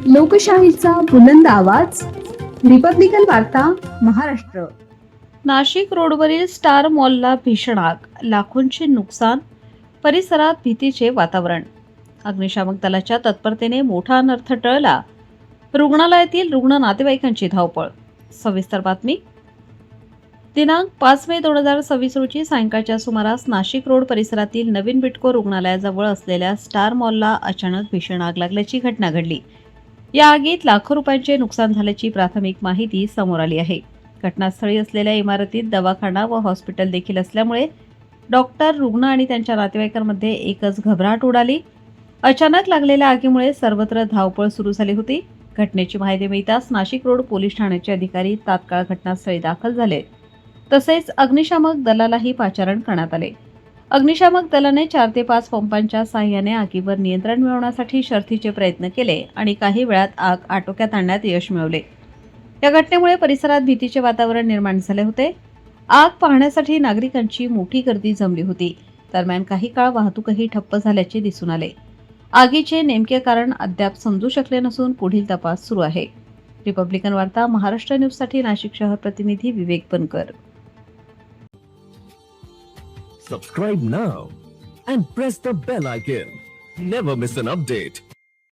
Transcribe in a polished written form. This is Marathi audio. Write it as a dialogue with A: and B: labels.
A: लोकशाहीचा बुलंद आवाज, रिपब्लिकन वार्ता, महाराष्ट्र.
B: नाशिक रोडवरील स्टार मॉलला भीषण आग, लाखोंचे नुकसान, परिसरात भीतीचे वातावरण. अग्निशामक दलाच्या तत्परतेने मोठा अनर्थ टळला. रुग्णालयातील रुग्ण नातेवाईकांची धावपळ. सविस्तर बातमी. दिनांक 5 मे 2026 रोजी सायंकाळच्या सुमारास नाशिक रोड परिसरातील नवीन बिटको रुग्णालयाजवळ असलेल्या स्टार मॉलला अचानक भीषण आग लागल्याची घटना घडली. या आगीत लाखो रुपयांचे नुकसान झाल्याची प्राथमिक माहिती समोर आली आहे. घटनास्थळी असलेल्या इमारतीत दवाखाना व हॉस्पिटल देखील असल्यामुळे डॉक्टर, रुग्ण आणि त्यांच्या नातेवाईकांमध्ये एकच घबराट उडाली. अचानक लागलेल्या आगीमुळे सर्वत्र धावपळ सुरू झाली होती. घटनेची माहिती मिळताच नाशिक रोड पोलीस ठाण्याचे अधिकारी तात्काळ घटनास्थळी दाखल झाले. तसेच अग्निशामक दलालाही पाचारण करण्यात आले. अग्निशामक दलाने 4 ते 5 पंपांच्या साहाय्याने आगीवर नियंत्रण मिळवण्यासाठी शर्थीचे प्रयत्न केले आणि काही वेळात आग आटोक्यात आणण्यात यश मिळवले. या घटनेमुळे परिसरात भीतीचे वातावरण निर्माण झाले होते. आग पाहण्यासाठी नागरिकांची मोठी गर्दी जमली होती. दरम्यान काही काळ वाहतूकही ठप्प झाल्याचे दिसून आले. आगीचे नेमके कारण अद्याप समजू शकले नसून पुढील तपास सुरू आहे. रिपब्लिकन वार्ता महाराष्ट्र न्यूजसाठी नाशिक शहर प्रतिनिधी विवेक बनकर.
C: Subscribe now and press the bell icon. Never miss an update.